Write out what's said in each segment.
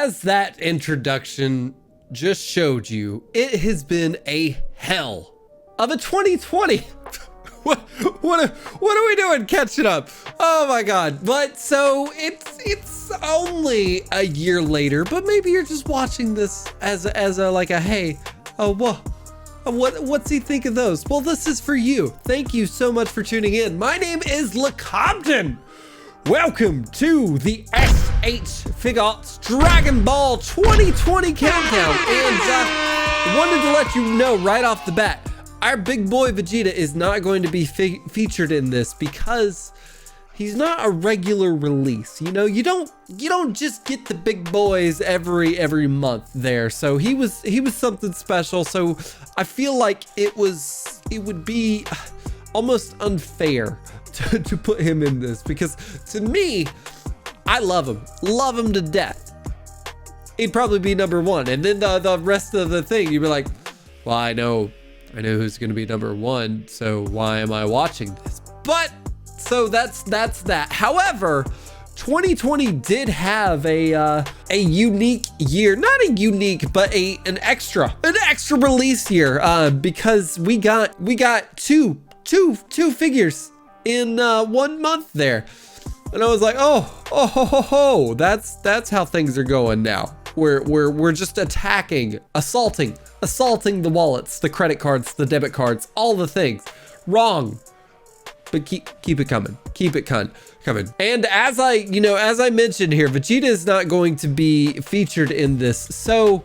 As that introduction just showed you, it has been a hell of a 2020. What are we doing catching up? Oh my God. But so it's only a year later, but maybe you're just watching this as a like a, hey, oh, what's he think of those? Well, this is for you. Thank you so much for tuning in. My name is LeCompton. Welcome to the S.H. Figuarts Dragonball 2020 countdown. And wanted to let you know right off the bat, our big boy Vegeta is not going to be featured in this because he's not a regular release. You know, you don't just get the big boys every month there. So he was something special. So I feel like it would be almost unfair to put him in this, because to me, I love him to death. He'd probably be number one, and then the rest of the thing, you'd be like, well, I know who's gonna be number one, so why am I watching this? But so that's that. However, 2020 did have a unique year, not a unique, but an extra release year, because we got two figures in 1 month there. And I was like, oh, that's how things are going now. We're just assaulting the wallets, the credit cards, the debit cards, all the things. Wrong. But keep it coming. Keep it coming. And as I mentioned here, Vegeta is not going to be featured in this. So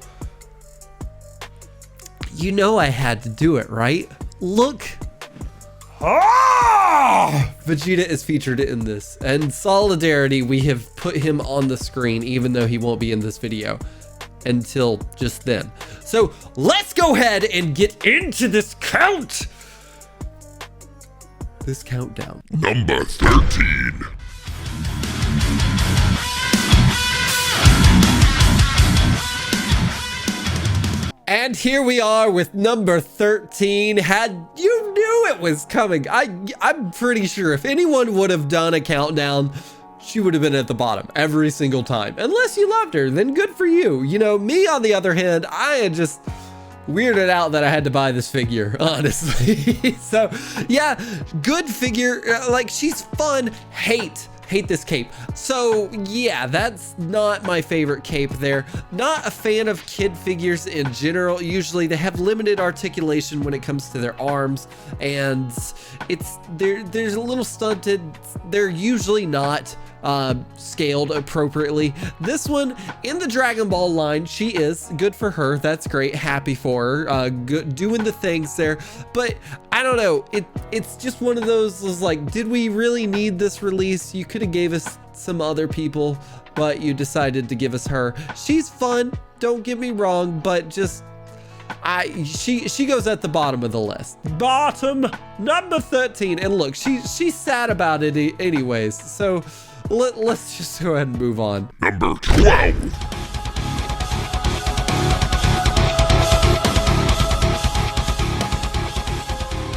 I had to do it, right? Look. Vegeta is featured in this, and solidarity, we have put him on the screen even though he won't be in this video until just then. So let's go ahead and get into this countdown. Number 13. And here we are with number 13. You knew it was coming. I'm pretty sure if anyone would have done a countdown, she would have been at the bottom every single time. Unless you loved her, then good for you. You know, me on the other hand, I had just weirded out that I had to buy this figure, honestly. So yeah, good figure. Like, she's fun. Hate this cape. So yeah, that's not my favorite cape there. Not a fan of kid figures in general. Usually they have limited articulation when it comes to their arms, and there's a little stunted. They're usually not scaled appropriately. This one in the Dragon Ball line, she is good for her. That's great. Happy for her. Good, doing the things there. But I don't know. It's just one of those like, did we really need this release? You could have gave us some other people, but you decided to give us her. She's fun. Don't get me wrong, but just she goes at the bottom of the list. Bottom, number 13. And look, she's sad about it anyways. So let's just go ahead and move on. Number 12.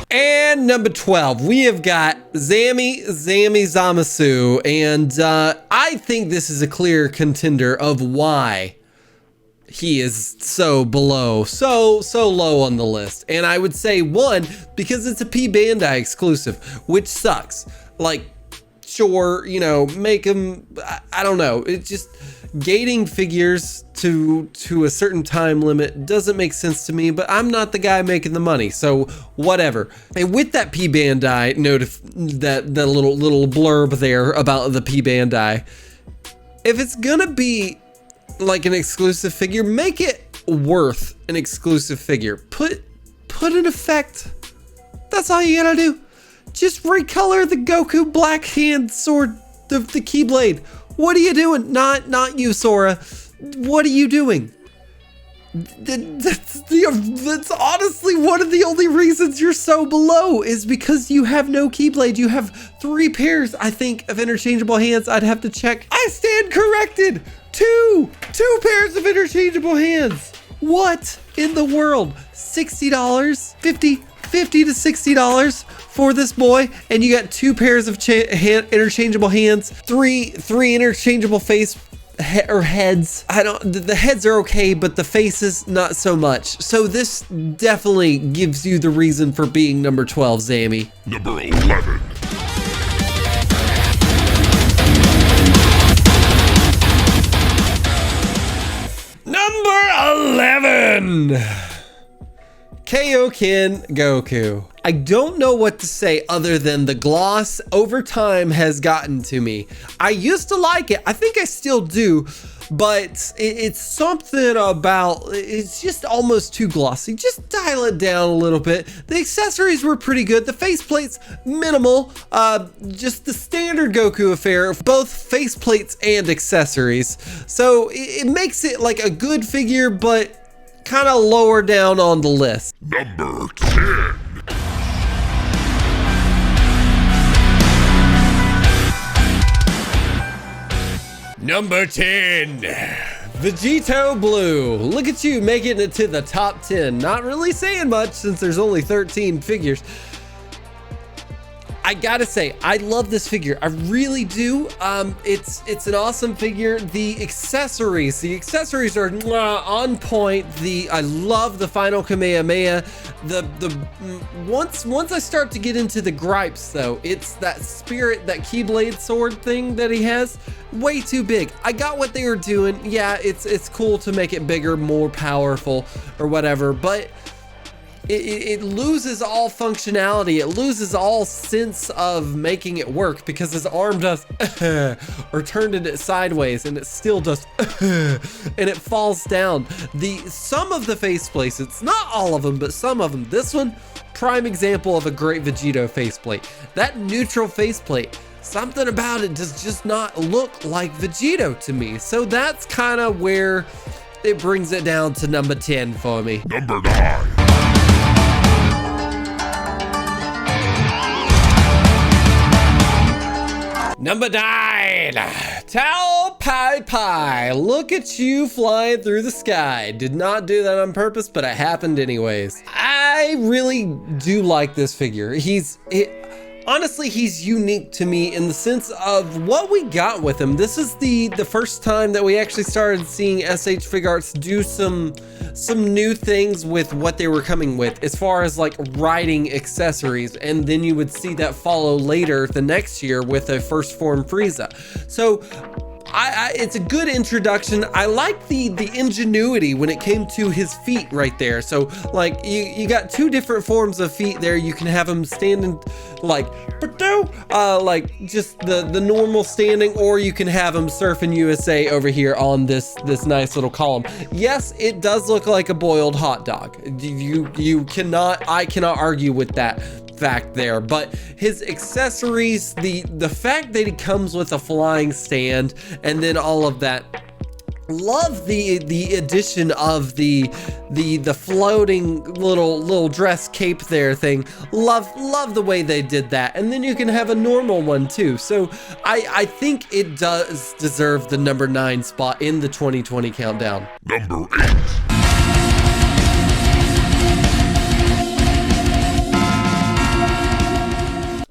And number 12, we have got Zami Zamasu, and I think this is a clear contender of why he is so low on the list. And I would say, one, because it's a P Bandai exclusive, which sucks. Like, sure, make them, I don't know, it's just gating figures to a certain time limit doesn't make sense to me, but I'm not the guy making the money, so whatever. And with that P Bandai that little blurb there about the P Bandai, if it's gonna be like an exclusive figure, make it worth an exclusive figure. Put an effect. That's all you gotta do. Just recolor the Goku black hand sword, the Keyblade. What are you doing? Not you, Sora. What are you doing? That's honestly one of the only reasons you're so below, is because you have no Keyblade. You have 3 pairs, I think, of interchangeable hands. I'd have to check. I stand corrected. 2 pairs of interchangeable hands. What in the world? $60, $50 to $60 for this boy, and you got 2 pairs of interchangeable hands, three interchangeable face heads. The heads are okay, but the faces, not so much. So this definitely gives you the reason for being number 12, Zammy. Number 11. Number 11. Kaioken Goku. I don't know what to say other than the gloss over time has gotten to me. I used to like it. I think I still do, but it's something about, it's just almost too glossy. Just dial it down a little bit. The accessories were pretty good. The faceplates, minimal. Just the standard Goku affair, both faceplates and accessories. So it makes it like a good figure, but kind of lower down on the list. Number 10. Number 10, Vegito Blue. Look at you making it to the top 10. Not really saying much since there's only 13 figures. I gotta say, I love this figure. I really do. It's an awesome figure. The accessories are on point. I love the final Kamehameha. Once I start to get into the gripes though, it's that spirit, that Keyblade sword thing that he has, way too big. I got what they were doing. Yeah, it's cool to make it bigger, more powerful or whatever, but it loses all functionality. It loses all sense of making it work because his arm does or turned it sideways and it still does and it falls down. Some of the faceplates, it's not all of them, but some of them. This one, prime example of a great Vegito faceplate. That neutral faceplate, something about it does just not look like Vegito to me. So that's kind of where it brings it down to number 10 for me. Number 9. Number 9, Tao Pai Pai. Look at you flying through the sky. Did not do that on purpose, but it happened anyways. I really do like this figure. Honestly, he's unique to me in the sense of what we got with him. This is the first time that we actually started seeing S.H. Figuarts do some new things with what they were coming with as far as like riding accessories, and then you would see that follow later the next year with a first form Frieza. So it's a good introduction. I like the ingenuity when it came to his feet right there. So like you got two different forms of feet there. You can have him standing like just the normal standing, or you can have him surfing USA over here on this nice little column. Yes, it does look like a boiled hot dog. I cannot argue with that fact there, but his accessories, the fact that he comes with a flying stand and then all of that, love the addition of the floating little dress cape there thing. Love the way they did that. And then you can have a normal one too. So I think it does deserve the number 9 spot in the 2020 countdown. Number 8.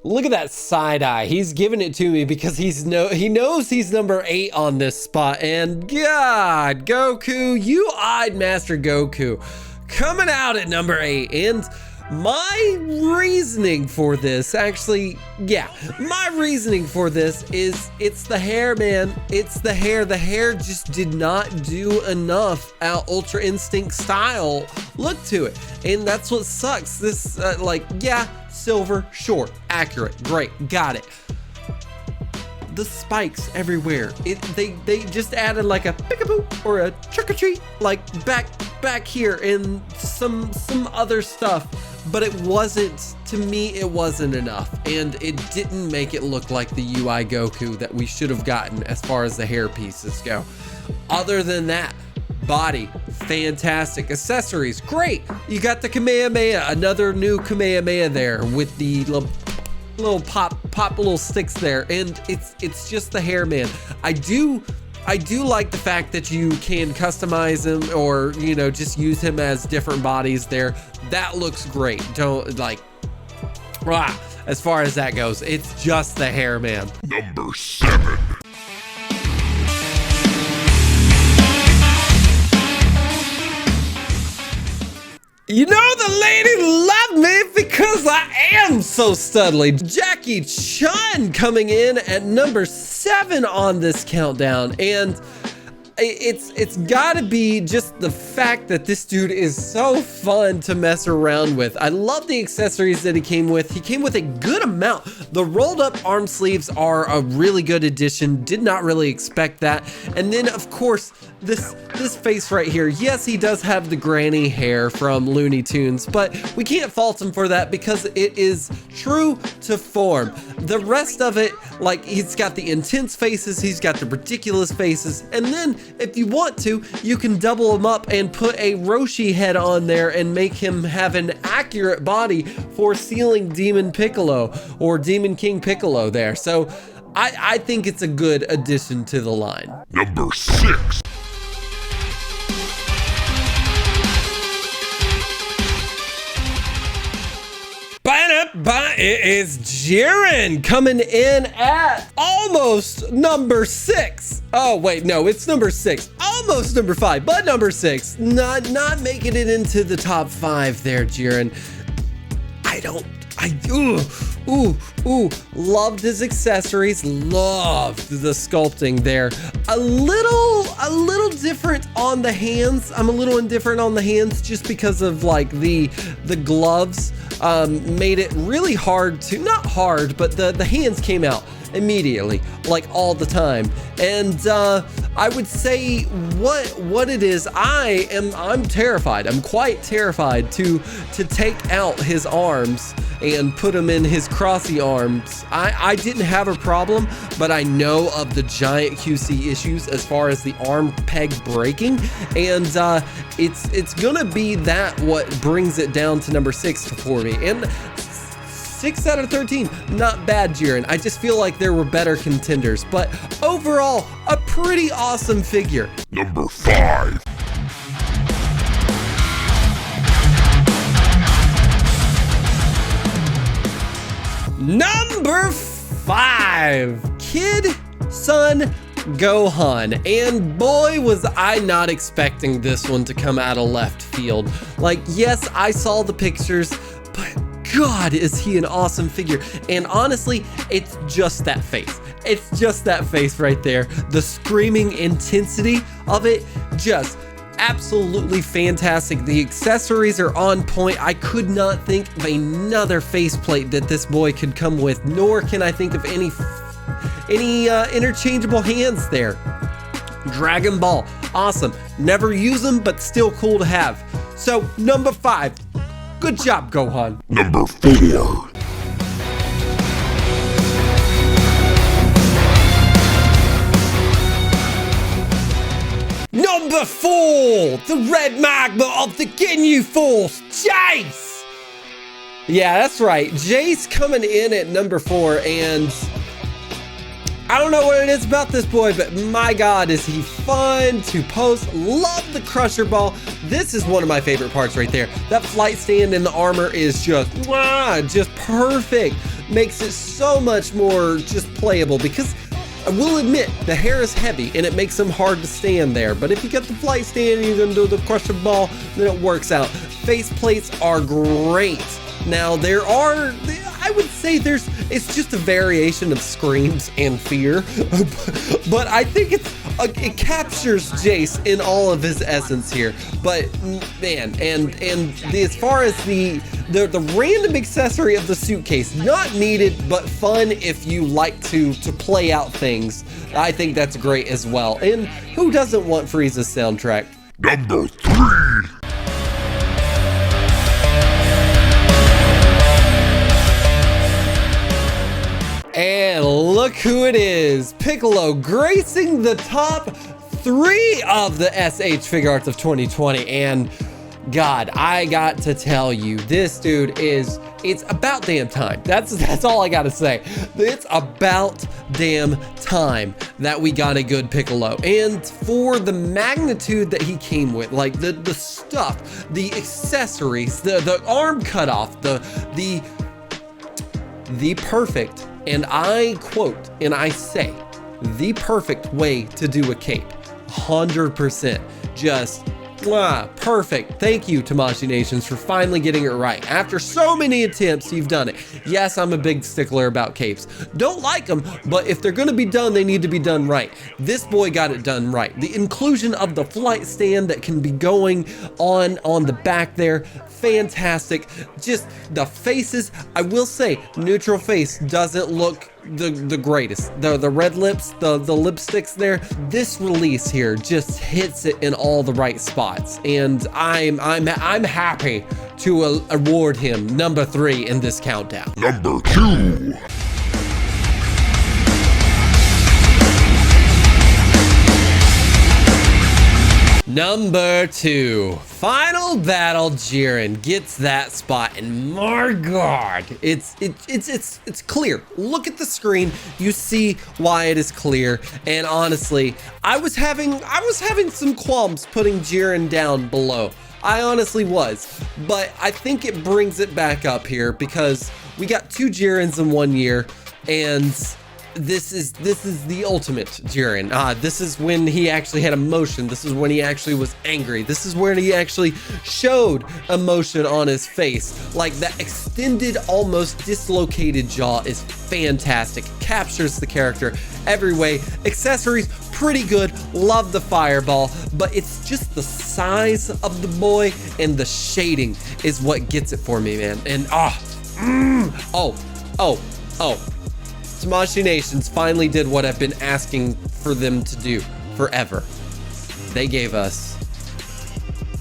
Look at that side eye. He's giving it to me because he knows he's number 8 on this spot. And God, Goku, you eyed Master Goku coming out at number 8. And my reasoning for this, my reasoning for this is it's the hair, man. It's the hair. The hair just did not do enough Ultra Instinct style look to it. And that's what sucks. This, silver, short, accurate, great, got it. The spikes everywhere. They just added like a peekaboo or a trick-or-treat, like back here and some other stuff, but it wasn't, to me, it wasn't enough, and it didn't make it look like the UI Goku that we should have gotten as far as the hair pieces go. Other than that, body, fantastic. Accessories, great. You got the Kamehameha, another new Kamehameha there with the little pop little sticks there, and it's just the hair, man. I do like the fact that you can customize him or, just use him as different bodies there. That looks great. As far as that goes, it's just the hair, man. Number 7. You know the lady loved me because I am so studly. Jackie Chun coming in at number 7 on this countdown, and it's gotta be just the fact that this dude is so fun to mess around with. I love the accessories that he came with. He came with a good amount. The rolled up arm sleeves are a really good addition. Did not really expect that. And then of course, this face right here. Yes, he does have the granny hair from Looney Tunes, but we can't fault him for that because it is true to form. The rest of it, like, he's got the intense faces, he's got the ridiculous faces, and then if you want to, you can double him up and put a Roshi head on there and make him have an accurate body for sealing Demon Piccolo or Demon King Piccolo there. So I think it's a good addition to the line. Number 6. It is Jiren coming in at almost number 6. Oh wait, no, it's number 6. Almost number 5, but number 6. Not making it into the top 5 there, Jiren. Loved his accessories, loved the sculpting there. A little different on the hands. I'm a little indifferent on the hands just because of like the gloves made it really hard to, not hard, but the hands came out immediately, like all the time. And I would say what it is, I'm terrified. I'm quite terrified to take out his arms and put him in his crossy arms. I didn't have a problem, but I know of the giant QC issues as far as the arm peg breaking, and it's gonna be that what brings it down to number 6 for me. And 6 out of 13, not bad, Jiren. I just feel like there were better contenders, but overall, a pretty awesome figure. Number 5. Number 5, Kid Son Gohan. And boy, was I not expecting this one to come out of left field. Like, yes, I saw the pictures, but God, is he an awesome figure. And honestly, it's just that face. It's just that face right there. The screaming intensity of it, just absolutely fantastic. The accessories are on point. I could not think of another faceplate that this boy could come with, nor can I think of any interchangeable hands there. Dragon Ball, awesome. Never use them, but still cool to have. So number 5, good job, Gohan. Number 4. Number 4, the red magma of the Ginyu Force, Jace! Yeah, that's right. Jace coming in at number 4, and I don't know what it is about this boy, but my God, is he fun to post. Love the Crusher Ball. This is one of my favorite parts right there. That flight stand and the armor is just perfect. Makes it so much more just playable, because I will admit, the hair is heavy and it makes him hard to stand there. But if you get the flight stand and you're gonna do the Crusher Ball, then it works out. Face plates are great. Now I would say it's just a variation of screams and fear, but I think it captures Jace in all of his essence here. But man, and as far as the random accessory of the suitcase, not needed, but fun if you like to play out things. I think that's great as well. And who doesn't want Frieza's soundtrack? Number 3. And look who it is, Piccolo, gracing the top 3 of the S.H. Figuarts of 2020. And God, I got to tell you, this dude it's about damn time. That's all I gotta say. It's about damn time that we got a good Piccolo. And for the magnitude that he came with, like the stuff, the accessories, the arm cutoff, the perfect, and I quote, and I say, the perfect way to do a cape. 100%. Just Mwah, perfect. Thank you, Tamashii Nations, for finally getting it right. After so many attempts, you've done it. Yes, I'm a big stickler about capes. Don't like them, but if they're gonna be done, they need to be done right. This boy got it done right. The inclusion of the flight stand that can be going on the back there, fantastic. Just the faces, I will say, neutral face doesn't look the greatest. The red lips, the lipsticks there. This release here just hits it in all the right spots, and I'm happy to award him number 3 in this countdown. Number 2. Number 2, Final Battle Jiren gets that spot, and my God, it's clear. Look at the screen, you see why it is clear. And honestly, I was having some qualms putting Jiren down below. I honestly was, but I think it brings it back up here because we got 2 Jirens in 1 year, and this is the ultimate Jiren. This is when he actually had emotion. This is when he actually was angry. This is when he actually showed emotion on his face. Like that extended, almost dislocated jaw is fantastic. Captures the character every way. Accessories, pretty good. Love the fireball, but it's just the size of the boy and the shading is what gets it for me, man. And Tamashii Nations finally did what I've been asking for them to do forever. They gave us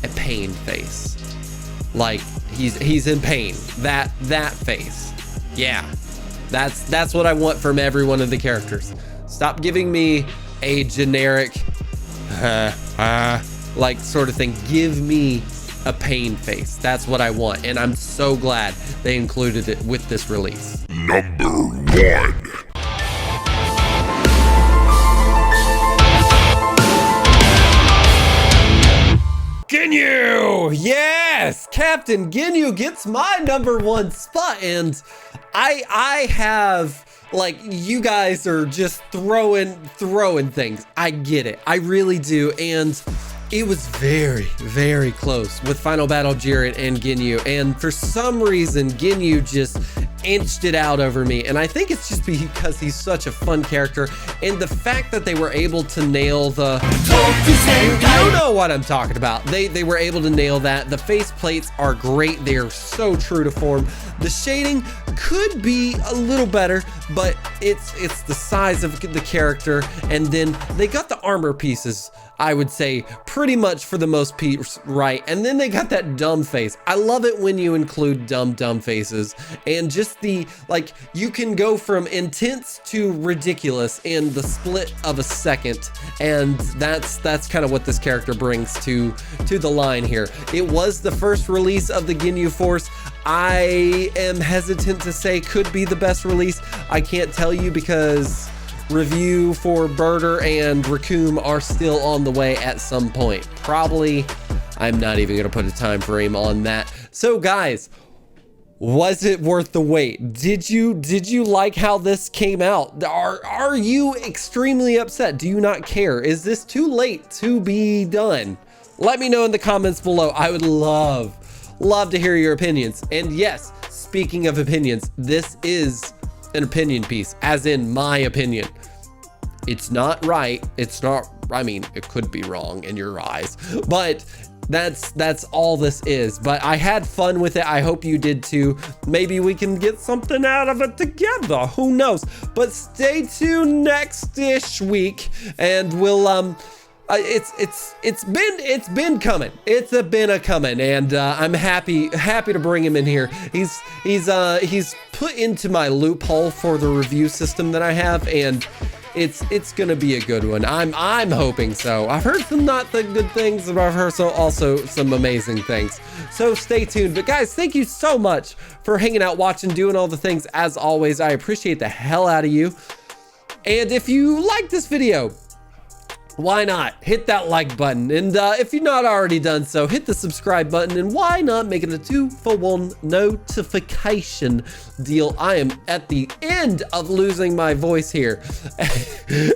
a pain face. Like he's in pain. That face. Yeah. That's what I want from every one of the characters. Stop giving me a generic like sort of thing. Give me a pain face. That's what I want, and I'm so glad they included it with this release. Number 1. Ginyu! Yes! Captain Ginyu gets my number 1 spot, and I have, like, you guys are just throwing things. I get it. I really do, and it was very, very close with Final Battle Jiren and Ginyu, and for some reason, Ginyu just inched it out over me, and I think it's just because he's such a fun character, and the fact that they were able to nail the... You know what I'm talking about. They were able to nail that. The face plates are great. They are so true to form. The shading could be a little better, but it's the size of the character, and then they got the armor pieces, I would say, pretty much for the most piece right. And then they got that dumb face. I love it when you include dumb faces, and just the, like, you can go from intense to ridiculous in the split of a second, and that's kind of what this character brings to the line here. It was the first release of the Ginyu Force. I am hesitant to say could be the best release. I can't tell you because review for Birder and Raccoon are still on the way at some point. Probably, I'm not even gonna put a time frame on that. So guys, was it worth the wait? Did you like how this came out? Are you extremely upset? Do you not care? Is this too late to be done? Let me know in the comments below. I would love to hear your opinions. And yes, speaking of opinions, this is an opinion piece, as in my opinion. It's not right. It's not, I mean, it could be wrong in your eyes, but that's all this is. But I had fun with it. I hope you did too. Maybe we can get something out of it together. Who knows? But stay tuned next-ish week, and we'll it's been coming. It's been a coming, and I'm happy to bring him in here. He's put into my loophole for the review system that I have, and it's gonna be a good one. I'm hoping so. I've heard some not the good things, but I've heard also some amazing things. So stay tuned. But guys, thank you so much for hanging out, watching, doing all the things. As always, I appreciate the hell out of you. And if you like this video, why not hit that like button? And if you're not already done so, hit the subscribe button, and why not make it a 2-for-1 notification deal? I am at the end of losing my voice here.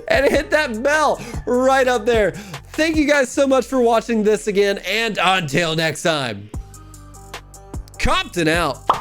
And hit that bell right up there. Thank you guys so much for watching this again, and until next time, Compton out.